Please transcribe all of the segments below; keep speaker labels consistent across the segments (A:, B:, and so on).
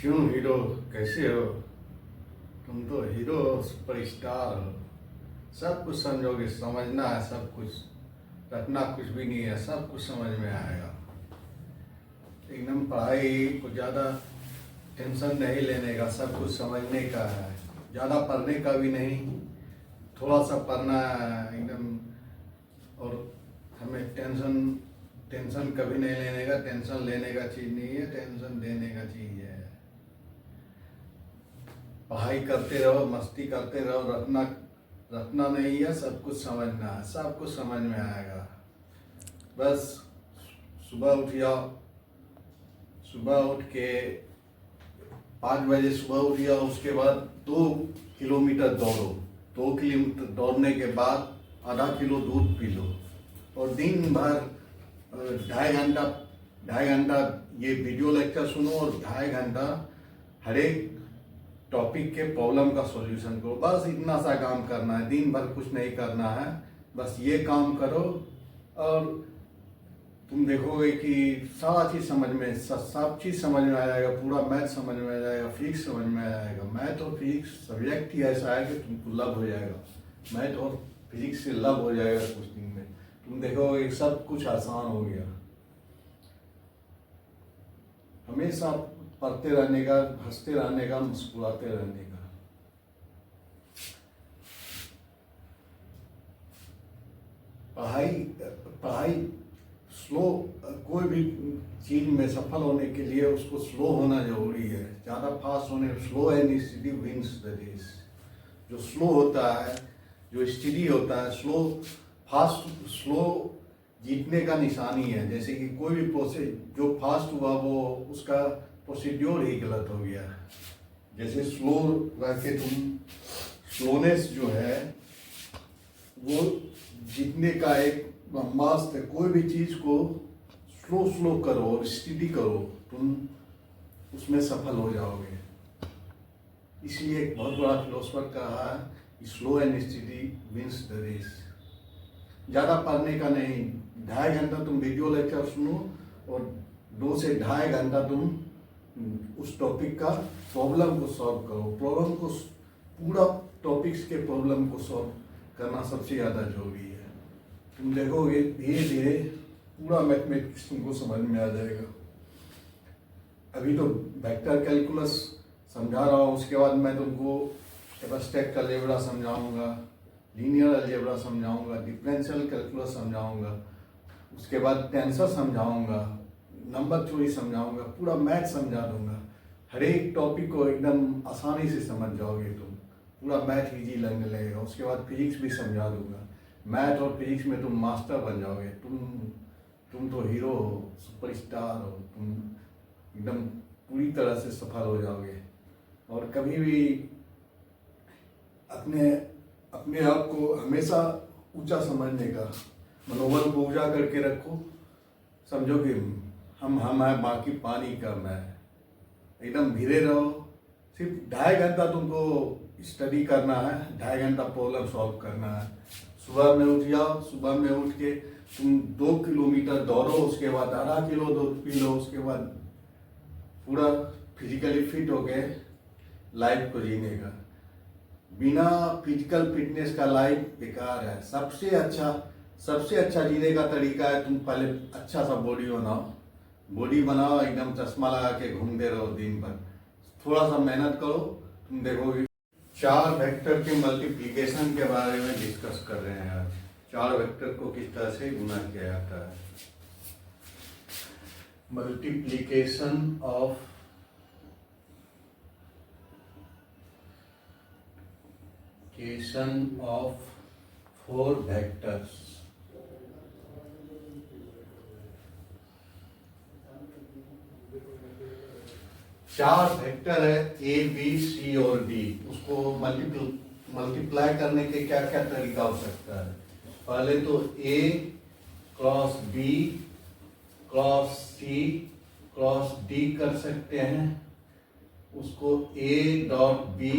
A: क्यों हीरो, कैसे हो? तुम तो हीरो हो, सुपरस्टार हो। सब कुछ समझोगे, समझना है सब कुछ, रखना कुछ भी नहीं है, सब कुछ समझ में आएगा। एकदम पढ़ाई को ज़्यादा टेंशन नहीं लेने का, सब कुछ समझने का है। ज़्यादा पढ़ने का भी नहीं, थोड़ा सा पढ़ना है एकदम। और हमें टेंशन टेंशन कभी नहीं लेने का। टेंशन लेने का चीज़ नहीं है, टेंशन देने का चीज़ है। पढ़ाई करते रहो, मस्ती करते रहो, रखना रखना नहीं है, सब कुछ समझना है, सब कुछ समझ में आएगा। बस सुबह उठ जाओ, सुबह उठ के 5 बजे सुबह उठ जाओ, उसके बाद 2 किलोमीटर दौड़ो। 2 किलोमीटर दौड़ने के बाद आधा किलो दूध पी लो, और दिन भर 2.5 घंटा ये वीडियो लेक्चर सुनो, और 2.5 घंटा हर एक टॉपिक के प्रॉब्लम का सॉल्यूशन करो। बस इतना सा काम करना है, दिन भर कुछ नहीं करना है, बस ये काम करो और तुम देखोगे कि सारा चीज़ समझ में, सब चीज़ समझ में आ जाएगा। पूरा मैथ समझ में आ जाएगा, फिजिक्स समझ में आ जाएगा। मैथ और फिजिक्स सब्जेक्ट ही ऐसा है कि तुमको लव हो जाएगा। मैथ और फिजिक्स से लव हो जाएगा कुछ दिन में। तुम देखोगे सब कुछ आसान हो गया। हमेशा पढ़ते रहने का, हंसते रहने का, मुस्कुराते रहने का। पढ़ाई पढ़ाई स्लो, कोई भी चीज में सफल होने के लिए उसको स्लो होना जरूरी है। ज़्यादा फास्ट होने, slow and steady wins the race. जो स्लो होता है, जो स्टडी होता है, स्लो जीतने का निशानी है। जैसे कि कोई भी प्रोसेस जो फास्ट हुआ वो उसका प्रोसीड्योर ही गलत हो गया। जैसे स्लो रह के तुम, स्लोनेस जो है वो जीतने का एक ब्रह्मास्त्र है। कोई भी चीज को स्लो करो और स्टडी करो, तुम उसमें सफल हो जाओगे। इसलिए एक बहुत बड़ा फिलोसफर कहा है, slow and steady wins the race. ज़्यादा पढ़ने का नहीं, 2.5 घंटा तुम वीडियो लेक्चर सुनो, और 2 से 2.5 घंटा तुम उस टॉपिक का प्रॉब्लम को सॉल्व करो। प्रॉब्लम को, पूरा टॉपिक्स के प्रॉब्लम को सॉल्व करना सबसे ज़्यादा जरूरी है। तुम देखोगे धीरे धीरे पूरा मैथमेटिक्स तुमको समझ में आ जाएगा। अभी तो वेक्टर कैलकुलस समझा रहा हूँ, उसके बाद मैं तुमको एब्स्ट्रैक्ट अलजेब्रा समझाऊंगा, लीनियर अलजेब्रा समझाऊंगा, डिफरेंशियल कैलकुलस समझाऊंगा, उसके बाद टेंसर समझाऊंगा, नंबर थ्योरी समझाऊंगा, पूरा मैथ समझा दूंगा। हर एक टॉपिक को एकदम आसानी से समझ जाओगे तुम, पूरा मैथ इजी लगने लगेगा। उसके बाद फिजिक्स भी समझा दूंगा। मैथ और फिजिक्स में तुम मास्टर बन जाओगे। तुम तो हीरो हो, सुपरस्टार हो, तुम एकदम पूरी तरह से सफल हो जाओगे। और कभी भी अपने अपने आप को हमेशा ऊंचा समझने का, मनोबल को ऊंचा करके रखो। समझो कि हम है, बाकी पानी कम है। एकदम धीरे रहो। सिर्फ 2.5 घंटा तुमको स्टडी करना है, 2.5 घंटा प्रॉब्लम सॉल्व करना है। सुबह में उठ जाओ, सुबह में उठ के तुम 2 किलोमीटर दौड़ो, उसके बाद आधा किलो दूध पी लो, उसके बाद पूरा फिजिकली फिट हो गए लाइफ को जीने का। बिना फिजिकल फिटनेस का लाइफ बेकार है। सबसे अच्छा जीने का तरीका है, तुम पहले अच्छा सा बॉडी बनाओ, एकदम चश्मा लगा के घूमते रहो दिन भर। थोड़ा सा मेहनत करो, तुम देखोगे। 4 वेक्टर के मल्टीप्लिकेशन के बारे में डिस्कस कर रहे हैं आज। 4 वेक्टर को किस तरह से गुना किया जाता है। Multiplication of of 4 vectors। चार वेक्टर है ए बी सी और डी। उसको मल्टीप्लाई करने के क्या क्या तरीका हो सकता है। पहले तो A cross B cross C cross D कर सकते हैं। उसको A dot B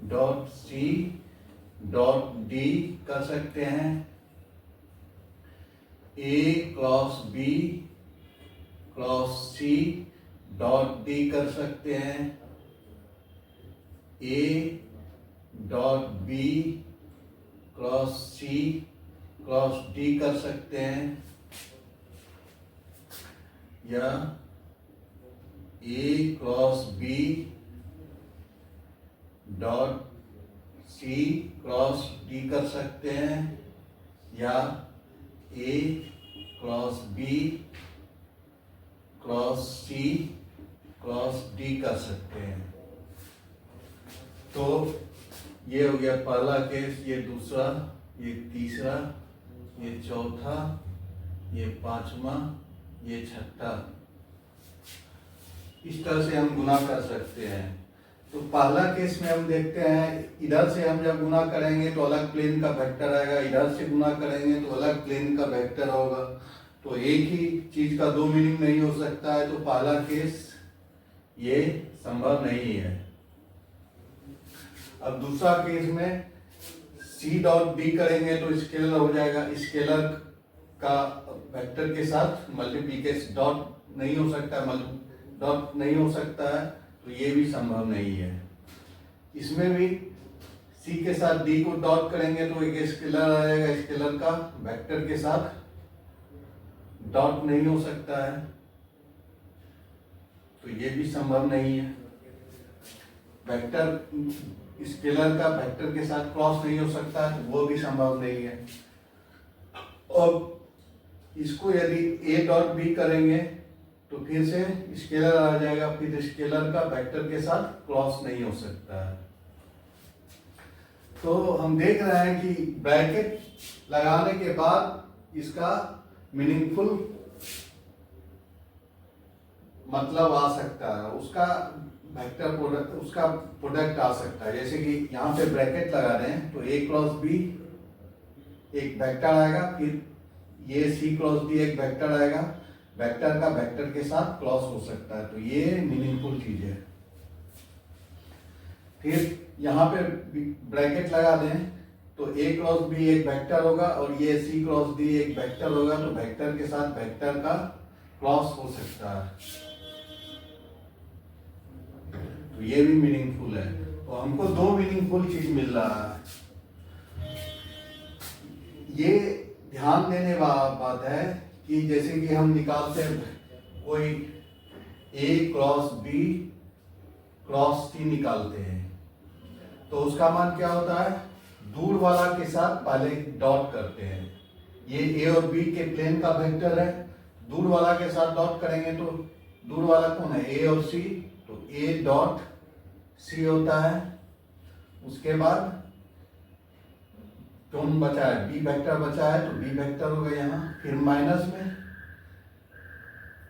A: dot C dot D कर सकते हैं। A cross B cross C dot D कर सकते हैं, A dot B cross C cross D कर सकते हैं, या A cross B dot C cross D कर सकते हैं, या A cross B cross C cross D कर सकते हैं। तो ये हो गया पहला केस, ये दूसरा, ये तीसरा, ये चौथा, ये पांचवा, ये छठा। इस तरह से हम गुना कर सकते हैं। तो पहला केस में हम देखते हैं, इधर से हम जब गुना करेंगे तो अलग प्लेन का वेक्टर आएगा, इधर से गुना करेंगे तो अलग प्लेन का वेक्टर होगा। तो एक ही चीज का दो मीनिंग नहीं हो सकता है, तो पहला केस ये संभव नहीं है। अब दूसरा केस में सी डॉट डी करेंगे तो स्केलर हो जाएगा, स्केलर का वेक्टर के साथ मल्टीप्लिकेशन डॉट नहीं हो सकता, डॉट नहीं हो सकता है, तो ये भी संभव नहीं है। इसमें भी सी के साथ डी को डॉट करेंगे तो एक स्केलर आ जाएगा, स्केलर का वेक्टर के साथ डॉट नहीं हो सकता है, तो ये भी संभव नहीं है। वेक्टर स्केलर का वेक्टर के साथ क्रॉस नहीं हो सकता है, तो वो भी संभव नहीं है। और इसको यदि ए डॉट बी करेंगे तो फिर से स्केलर आ जाएगा, फिर स्केलर का वेक्टर के साथ क्रॉस नहीं हो सकता है। तो हम देख रहे हैं कि ब्रैकेट लगाने के बाद इसका मीनिंगफुल मतलब आ सकता है, उसका वेक्टर प्रोडक्ट, उसका प्रोडक्ट आ सकता है। जैसे कि यहाँ पे ब्रैकेट लगा रहे हैं तो ए क्रॉस बी एक वेक्टर आएगा, फिर ये सी क्रॉस डी एक वेक्टर आएगा, वेक्टर का वेक्टर के साथ क्रॉस हो सकता है, तो ये मीनिंगफुल चीज है। फिर यहाँ पे ब्रैकेट लगा दें तो ए क्रॉस बी एक वेक्टर होगा और ये सी क्रॉस डी एक वेक्टर होगा, तो वेक्टर के साथ वेक्टर का क्रॉस हो सकता है, तो ये भी मीनिंगफुल है। तो हमको दो मीनिंगफुल चीज मिल रहा है। ये ध्यान देने वाला बात है कि जैसे कि हम निकालते हैं कोई ए क्रॉस बी क्रॉस सी निकालते हैं, तो उसका मान क्या होता है, दूर वाला के साथ पहले डॉट करते हैं। ये ए और बी के प्लेन का वेक्टर है, दूर वाला के साथ डॉट करेंगे तो दूर वाला कौन है, ए और सी, तो ए डॉट सी होता है। उसके बाद कौन बचा है, बी वेक्टर बचा है, तो बी वेक्टर होगा यहाँ, फिर माइनस में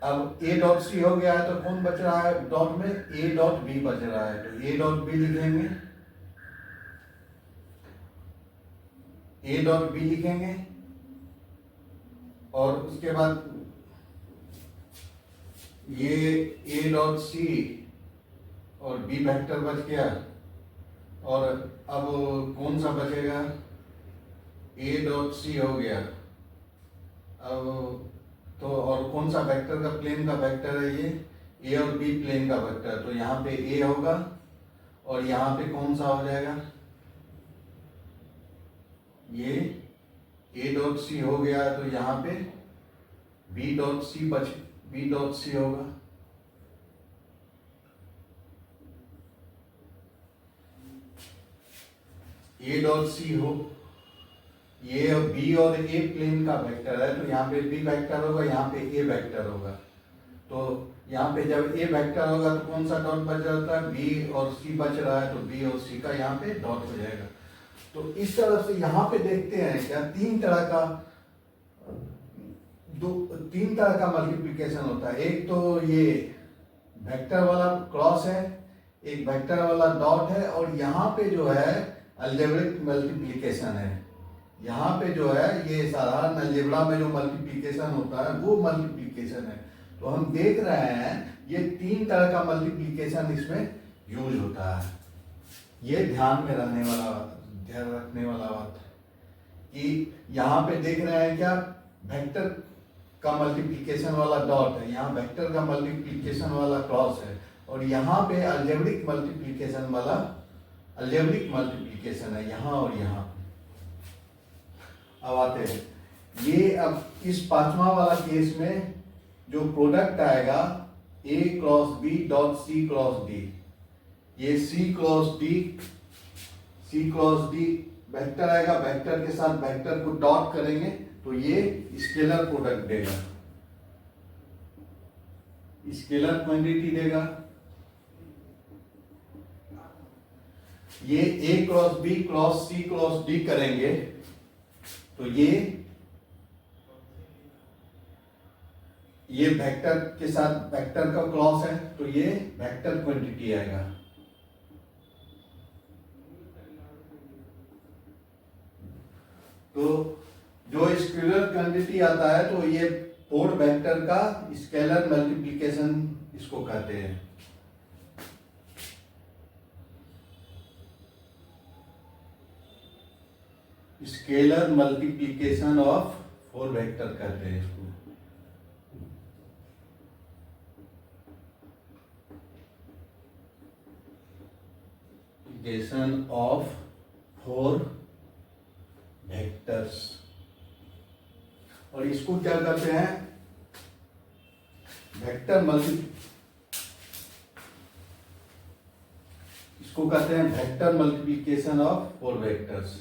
A: अब ए डॉट सी हो गया है, तो कौन बच रहा है डॉट में, ए डॉट बी बच रहा है, तो ए डॉट बी लिखेंगे, ए डॉट बी लिखेंगे। और उसके बाद ये ए डॉट सी और बी वेक्टर बच गया, और अब कौन सा बचेगा, ए डॉट सी हो गया। अब तो और कौन सा वेक्टर का प्लेन का वेक्टर है, ये ए और बी प्लेन का वेक्टर, तो यहाँ पे ए होगा और यहाँ पे कौन सा हो जाएगा, ये ए डॉट सी हो गया, तो यहाँ पे B dot C B dot C होगा। ए डॉट सी हो, ये बी और ए प्लेन का वेक्टर है, तो यहाँ पे बी वेक्टर होगा, यहाँ पे ए वेक्टर होगा। तो यहाँ पे जब ए वेक्टर होगा तो कौन सा डॉट बच जाता है, बी और सी बच रहा है, तो बी और सी का यहाँ पे डॉट हो जाएगा। तो इस तरह से यहाँ पे देखते हैं क्या तीन तरह का मल्टीप्लिकेशन होता है। एक तो ये वेक्टर वाला क्रॉस है, एक वेक्टर वाला डॉट है, और यहाँ पे जो है अलजेब्रिक मल्टीप्लिकेशन है। यहाँ पे जो है ये साधारण अलजेब्रा में जो मल्टीप्लिकेशन होता है वो मल्टीप्लिकेशन है। तो हम देख रहे हैं ये तीन तरह का मल्टीप्लिकेशन इसमें यूज होता है। ये ध्यान रखने वाला बात है कि यहाँ पे देख रहे हैं क्या वेक्टर का मल्टीप्लिकेशन वाला डॉट है, यहाँ वेक्टर का मल्टीप्लिकेशन वाला क्रॉस है, और यहाँ पे अलजेब्रिक मल्टीप्लिकेशन है यहाँ और यहाँ। अब आते हैं ये, अब इस पांचवा वाला केस में जो प्रोडक्ट आएगा A cross B dot C cross D, ये C क्रॉस D वेक्टर आएगा, वेक्टर के साथ वेक्टर को डॉट करेंगे तो ये स्केलर प्रोडक्ट देगा, स्केलर क्वांटिटी देगा। ये A cross B cross C cross D करेंगे तो ये वेक्टर के साथ वेक्टर का क्रॉस है तो ये वेक्टर क्वांटिटी आएगा। तो जो स्केलर क्वांटिटी आता है तो ये 4 वेक्टर का स्केलर मल्टीप्लिकेशन इसको कहते हैं। स्केलर मल्टीप्लिकेशन ऑफ 4 वेक्टर कहते हैं इसको। मल्टीप्लिकेशन ऑफ 4 वेक्टर्स, और इसको क्या करते हैं, इसको कहते हैं वेक्टर मल्टीप्लिकेशन ऑफ 4 वेक्टर्स।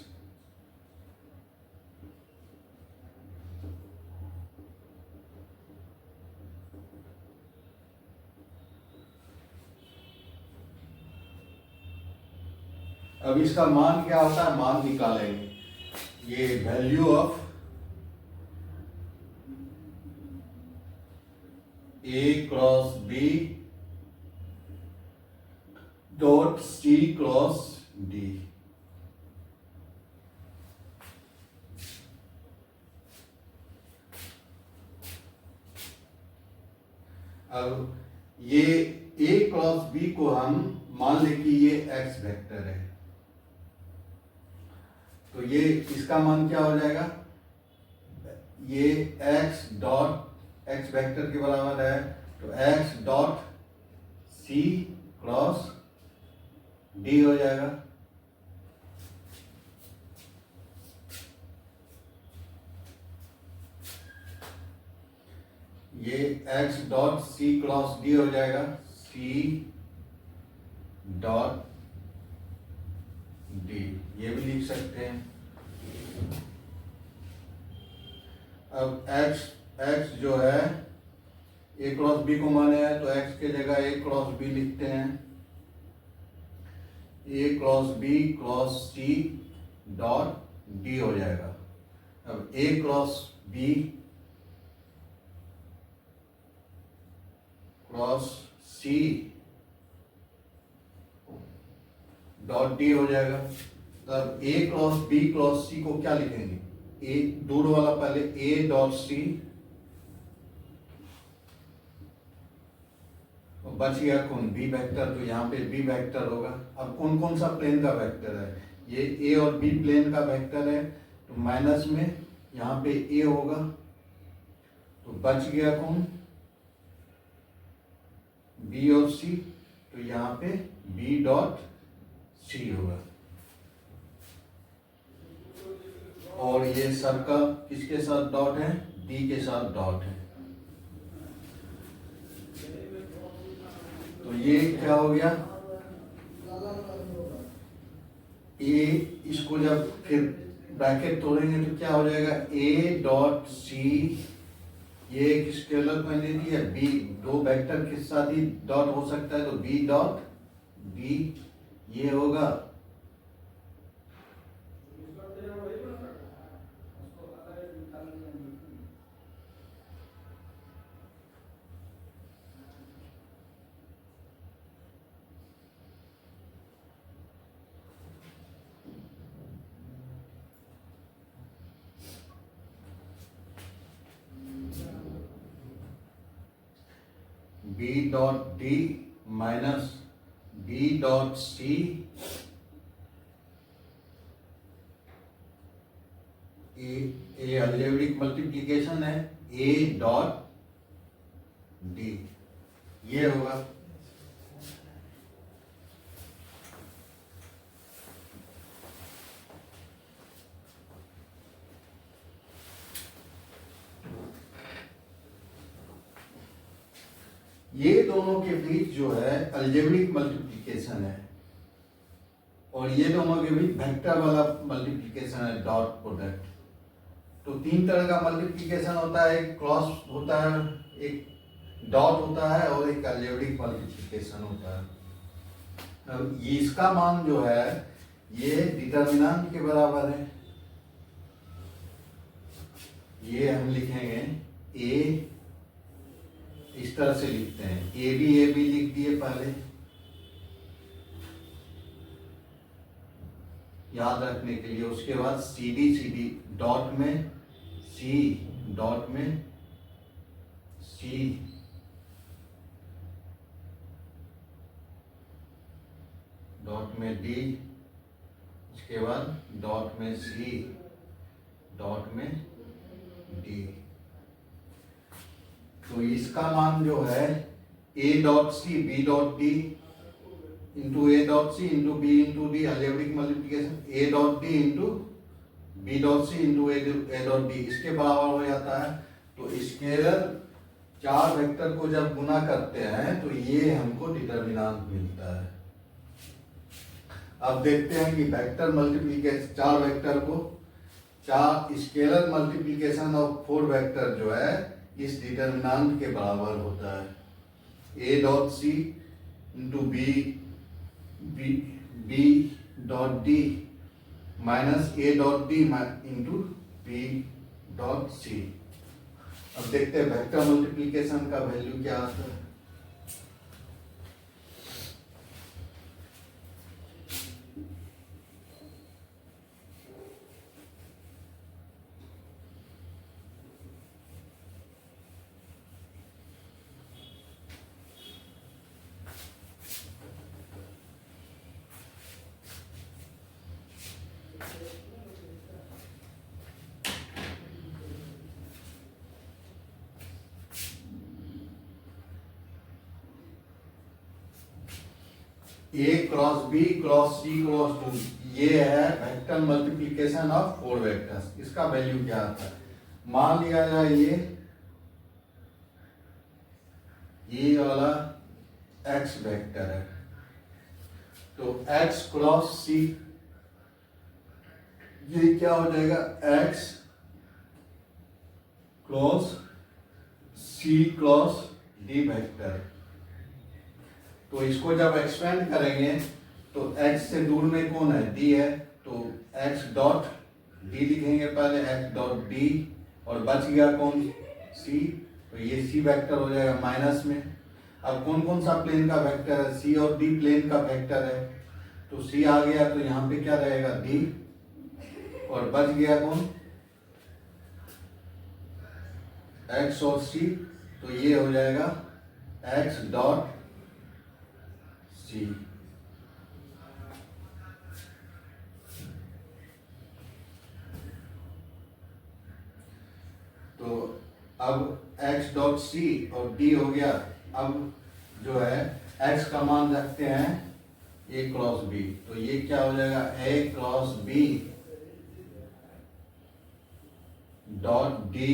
A: अब इसका मान क्या होता है, मान निकालेंगे। ये value of A cross B dot C cross D, अब ये A क्रॉस B को हम मान ले कि ये X वेक्टर है, तो ये इसका मान क्या हो जाएगा, ये x डॉट x वेक्टर के बराबर है तो x dot C cross D हो जाएगा। ये x dot C cross D हो जाएगा, C डॉट D, ये भी लिख सकते हैं। अब x जो है A क्रॉस B को माने है तो x के जगह A क्रॉस B लिखते हैं, A cross B cross C dot D हो जाएगा। अब A cross B cross C dot D हो जाएगा। तब A cross B cross C को क्या लिखेंगे, ए दूर वाला पहले A डॉट C, बच गया कौन, B वेक्टर, तो यहाँ पे B वेक्टर होगा। अब कौन कौन सा प्लेन का वेक्टर है, ये A और B प्लेन का वेक्टर है तो माइनस में यहाँ पे A होगा, तो बच गया कौन, B और C, तो यहाँ पे B डॉट C होगा। और ये सर्कल किसके साथ डॉट है, D के साथ डॉट है, तो ये क्या हो गया, A, इसको जब फिर ब्रैकेट तोड़ेंगे तो क्या हो जाएगा, A डॉट C, ये एक स्केलर क्वांटिटी है, B दो वेक्टर के साथ ही डॉट हो सकता है तो B डॉट D ये होगा। B dot D minus B dot C ये अलजेब्रिक मल्टीप्लिकेशन है, ए डॉट डी, ये होगा। ये दोनों के बीच जो है अलजेब्रिक मल्टीप्लिकेशन है, और ये दोनों के बीच वेक्टर वाला मल्टीप्लिकेशन है, डॉट प्रोडक्ट। तो तीन तरह का मल्टीप्लिकेशन होता है, एक क्रॉस होता है, एक डॉट होता है, और एक अलजेब्रिक मल्टीप्लिकेशन होता है। अब ये इसका मान जो है ये डिटर्मिनेंट के बराबर है। ये हम लिखेंगे ए, इस तरह से लिखते हैं, ए बी लिख दिए पहले, याद रखने के लिए। उसके बाद सी डी डॉट में सी, डॉट में सी, डॉट में डी, उसके बाद डॉट में सी, डॉट में डी। तो इसका मान जो है A dot C B dot D into A dot C into B into D, algebraic multiplication A dot D into B dot C into A dot D, इसके बराबर हो जाता है। तो स्केलर चार वेक्टर को जब गुना करते हैं तो ये हमको डिटर्मिनेंट मिलता है। अब देखते हैं कि वेक्टर मल्टीप्लिकेशन, चार वेक्टर को चार scalar multiplication of four vector जो है इस डिटर्मिनेंट के बराबर होता है। A dot C into B dot D minus A dot D into B dot C. अब देखते हैं वेक्टर मल्टीप्लिकेशन का वैल्यू क्या आता है। A cross B cross C cross two, ये है vector multiplication of four vectors. इसका वैल्यू क्या आता है? मान लिया जाए ये वाला एक्स वेक्टर है, तो एक्स क्रॉस सी, ये क्या हो जाएगा? X cross C cross D vector. तो इसको जब एक्सपेंड करेंगे तो x से दूर में कौन है? d है, तो x डॉट d लिखेंगे पहले, x डॉट d, और बच गया कौन? c, तो ये c वेक्टर हो जाएगा माइनस में। अब कौन कौन सा प्लेन का वेक्टर है? c और d प्लेन का वेक्टर है, तो c आ गया, तो यहाँ पे क्या रहेगा? d, और बच गया कौन? x और c, तो ये हो जाएगा x डॉट c। तो अब x डॉट c और d हो गया। अब जो है x का मान रखते हैं a क्रॉस b, तो ये क्या हो जाएगा? a cross b dot d,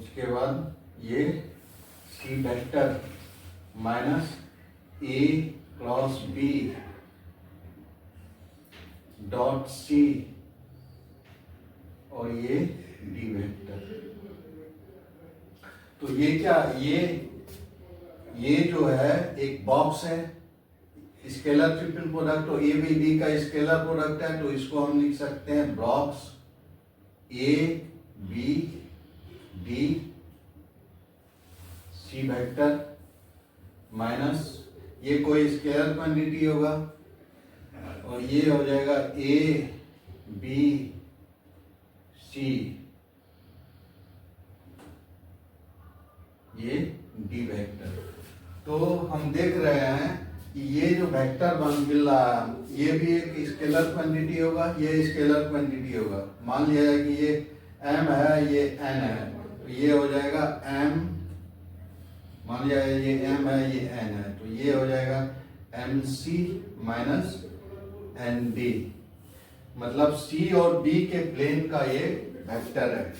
A: उसके बाद ये c vector minus a cross b dot c, और ये d वेक्टर। तो ये क्या, ये जो है एक बॉक्स है, स्केलर ट्रिपल प्रोडक्ट, तो ए बी डी का स्केलर प्रोडक्ट है, तो इसको हम लिख सकते हैं box A B D C vector minus ये कोई स्केलर क्वांटिटी होगा, और ये हो जाएगा ए बी सी, ये डी वेक्टर। तो हम देख रहे हैं ये जो वेक्टर बन मिल रहा है, ये भी एक स्केलर क्वांटिटी होगा, ये स्केलर क्वांटिटी होगा। मान लिया जाए कि ये m है, ये n है, तो ये हो जाएगा m, मान लिया जाए ये m है, ये n है, तो ये हो जाएगा mc माइनस nd। मतलब c और d के प्लेन का ये वेक्टर है।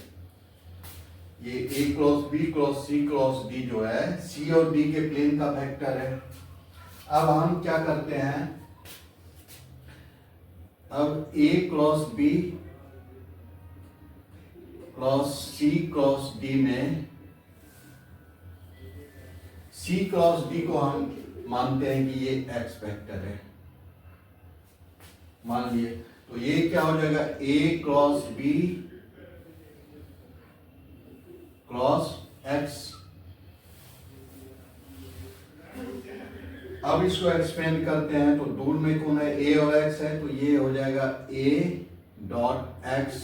A: ये a cross b cross c cross d जो है c और d के प्लेन का वेक्टर है। अब हम क्या करते हैं, अब a cross b cross c cross d में c क्रॉस d को हम मानते हैं कि ये x वेक्टर है, मान लिए। तो ये क्या हो जाएगा, a cross b cross x। अब इसको एक्सपेंड करते हैं तो दूर में कौन है, a और x है, तो ये हो जाएगा a डॉट x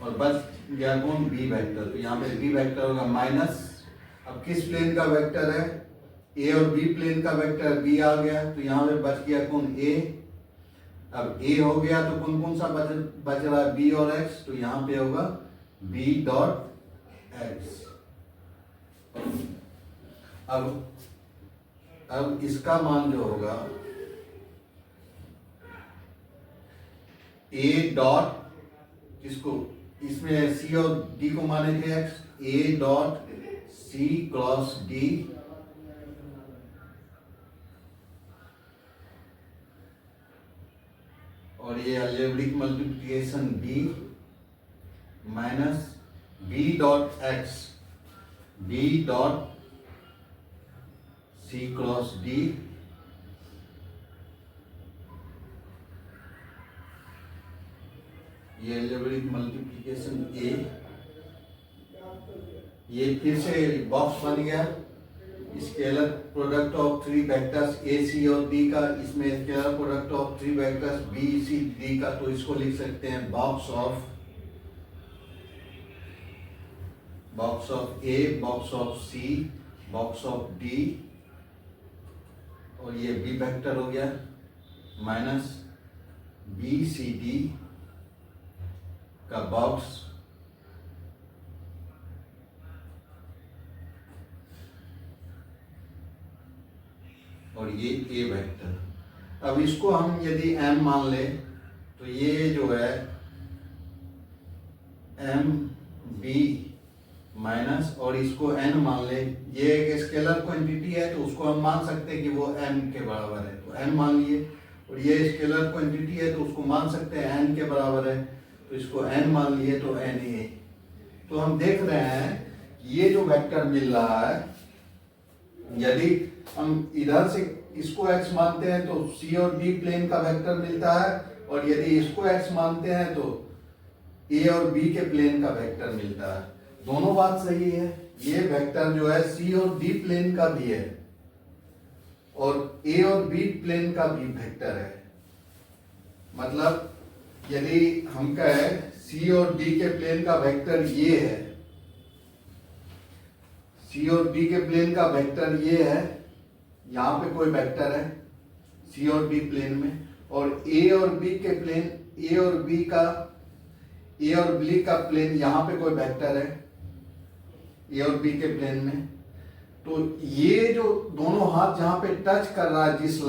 A: और बस गया कौन, b वेक्टर। तो यहाँ पे b वेक्टर होगा माइनस, अब किस प्लेन का वेक्टर है, a और b प्लेन का वेक्टर b आ गया, तो यहाँ पे बच गया कौन, a। अब a हो गया तो कौन कौन सा बच रहा है, b और x, तो यहाँ पे होगा b डॉट x। अब इसका मान जो होगा a डॉट, किसको, इसमें c और d को माने थे x, a dot c cross d और ये algebraic multiplication b minus b dot x, b dot c cross d ये अलजेब्रिक मल्टीप्लिकेशन a, ये फिर से बॉक्स बन गया scalar product of three vectors a c और d का, इसमें scalar product of three vectors b c d का, तो इसको लिख सकते हैं box of a, box of c, box of d और ये b वेक्टर हो गया माइनस b c d का बॉक्स और ये a वेक्टर। अब इसको हम यदि m मान ले तो ये जो है m b माइनस और इसको n मान ले, ये एक स्केलर क्वांटिटी है तो उसको हम मान सकते हैं कि वो m के बराबर है, तो n मान लिए। और ये स्केलर क्वांटिटी है तो उसको मान सकते हैं n के बराबर है, तो इसको n मान लिए तो n a। तो हम देख रहे हैं ये जो वेक्टर मिल रहा है, यदि हम इधर से इसको x मानते हैं तो c और d प्लेन का वेक्टर मिलता है, और यदि इसको x मानते हैं तो a और b के प्लेन का वेक्टर मिलता है। दोनों बात सही है, ये वेक्टर जो है c और d प्लेन का भी है और a और b प्लेन का भी वेक्टर है। मतलब यदि हम कहें c और d के प्लेन का वेक्टर ये है, c और d के प्लेन का वेक्टर ये है, यहाँ पे कोई वेक्टर है c और d प्लेन में, और a और b के प्लेन, a और b का प्लेन यहाँ पे कोई वेक्टर है a और b के प्लेन में। तो ये जो दोनों हाथ जहाँ पे टच कर रहा है, जिस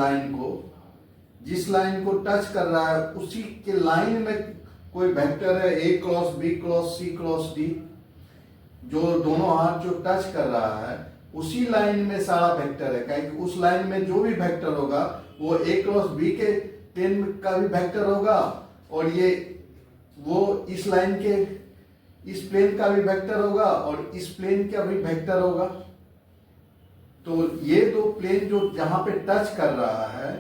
A: लाइन को टच कर रहा है उसी के लाइन में कोई वेक्टर है a cross b cross c cross d। जो दोनों हाथ जो टच कर रहा है उसी लाइन में सारा वेक्टर है, क्योंकि उस लाइन में जो भी वेक्टर होगा वो a क्रॉस b के प्लेन का भी वेक्टर होगा, और ये वो इस लाइन के इस प्लेन का भी वेक्टर होगा और इस प्लेन का भी वेक्टर होगा। तो ये दो प्लेन जो जहां पे टच कर रहा है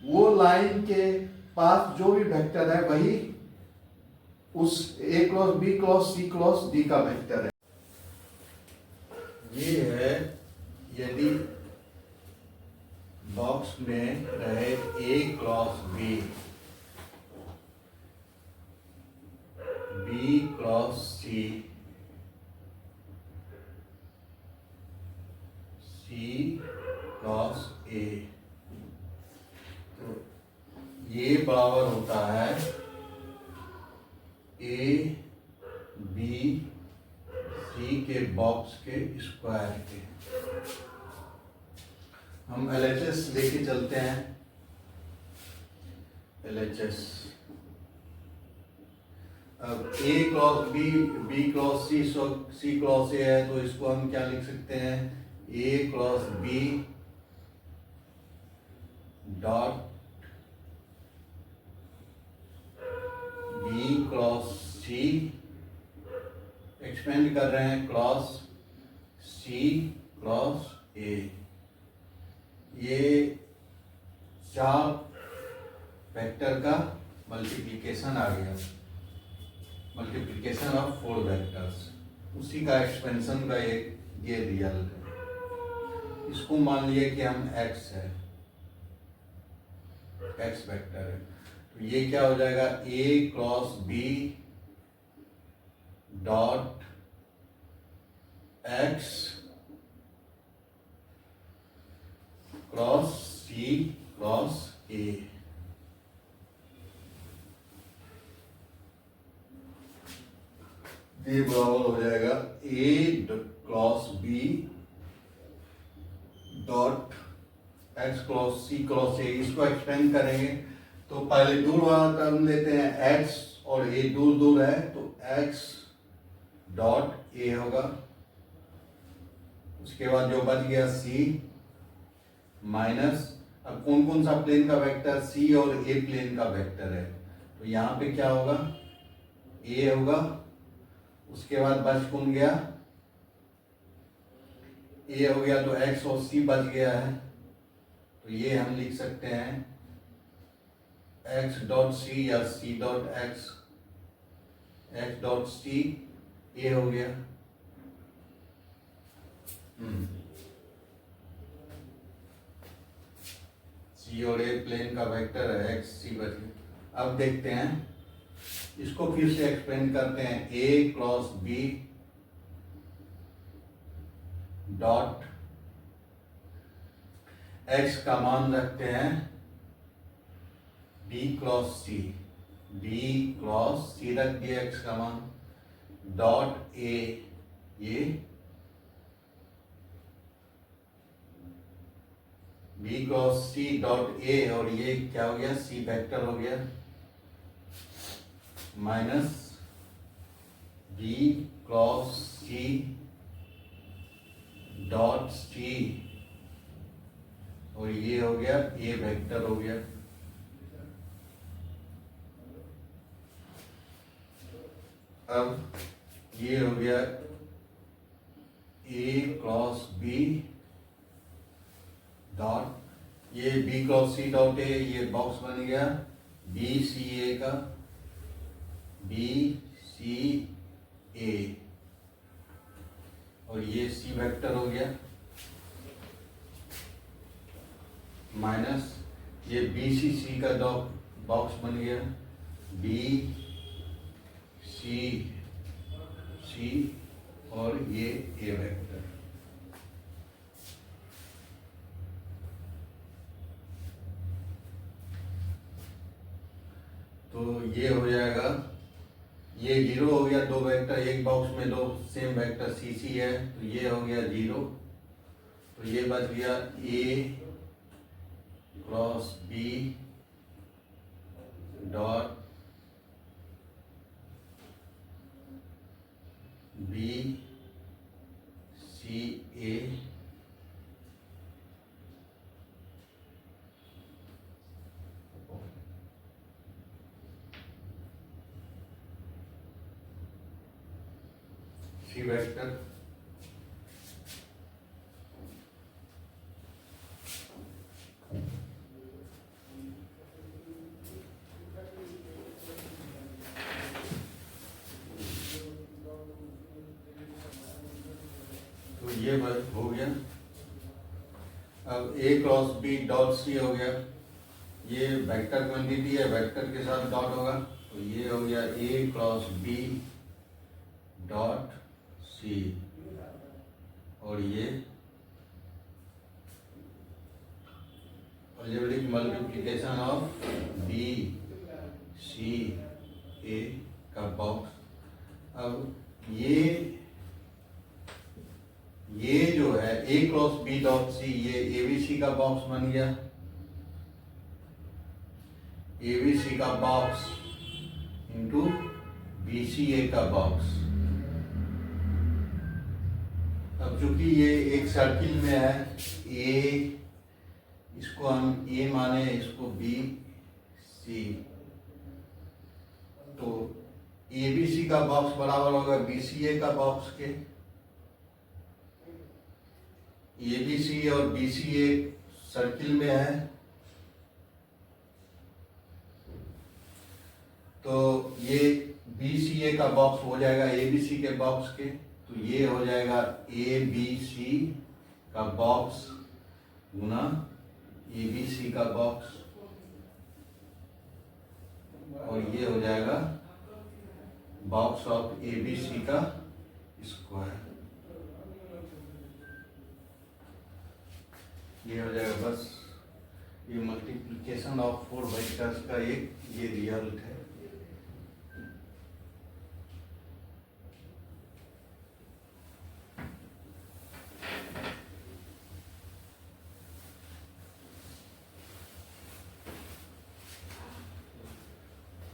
A: वो लाइन के पास जो भी वेक्टर है वही उस a cross b cross c cross d का वेक्टर है। ये है यदि बॉक्स में रहे a cross b cross c cross a, ये बराबर होता है ए बी सी के बॉक्स के स्क्वायर के। हम LHS लेके चलते हैं। LHS अब A cross B, B cross C, C cross A है, तो इसको हम क्या लिख सकते हैं, A cross B dot B cross C, expand कर रहे हैं क्रॉस सी क्रॉस ए। ये 4 वेक्टर का मल्टीप्लिकेशन आ गया, मल्टीप्लिकेशन ऑफ 4 वेक्टर्स, उसी का एक्सपेंशन का एक ये रियल है। इसको मान लिया कि हम x है, x वेक्टर है, तो ये क्या हो जाएगा, a cross B dot x cross C cross A. ये बराबर हो जाएगा a cross B dot x cross C cross A. इसको एक्सपेंड करेंगे तो पहले दूर वाला टर्म लेते हैं x, और a दूर दूर है तो x डॉट a होगा। उसके बाद जो बच गया c माइनस, अब कौन कौन सा प्लेन का वेक्टर, c और a प्लेन का वेक्टर है, तो यहाँ पे क्या होगा, a होगा। उसके बाद बच कौन गया, a हो गया, तो x और c बच गया है, तो ये हम लिख सकते हैं x डॉट सी या c dot x, x dot C a हो गया। c और a प्लेन का वेक्टर है, x c बच गया। अब देखते हैं, इसको फिर से एक्सपेंड करते हैं, a cross B dot x का मान रखते हैं b cross C, b cross C रख दिया x का मान, डॉट a, ये b cross C dot a, और ये क्या हो गया, c वेक्टर हो गया, minus b cross C dot C, और ये हो गया a वेक्टर हो गया। अब ये हो गया a क्रॉस b डॉट, ये b cross C dot a, ये बॉक्स बन गया b सी ए का, b सी ए, और ये c वेक्टर हो गया, माइनस ये बी सी सी का बॉक्स बन गया बी सी सी, और ये ए वेक्टर। तो ये हो जाएगा, ये 0 हो गया, 2 वेक्टर एक बॉक्स में, 2 सेम वेक्टर सी सी है, तो ये हो गया 0, तो ये बच गया a cross B dot B C A, C vector. तो ये हो गया। अब a cross B dot C हो गया, ये वेक्टर क्वांटिटी है, वेक्टर के साथ डॉट होगा, तो ये हो गया a cross B dot C, और ये algebraic multiplication of b B C A का बॉक्स। अब ये जो है A cross B dot C, ये एबीसी का बॉक्स बन गया। एबीसी का बॉक्स इंटू बीसीए का बॉक्स। अब चूंकि ये एक सर्किल में है, ए इसको हम ए माने, इसको बी सी, तो एबीसी का बॉक्स बराबर होगा बीसीए का बॉक्स के। एबीसी और बीसीए सर्किल में है, तो ये बीसीए का बॉक्स हो जाएगा एबीसी के बॉक्स के, तो ये हो जाएगा एबीसी का बॉक्स गुना एबीसी का बॉक्स, और ये हो जाएगा बॉक्स ऑफ एबीसी का स्क्वायर। ये हो जाएगा बस, ये मल्टीप्लिकेशन ऑफ 4 वेक्टर्स का एक ये रिजल्ट है।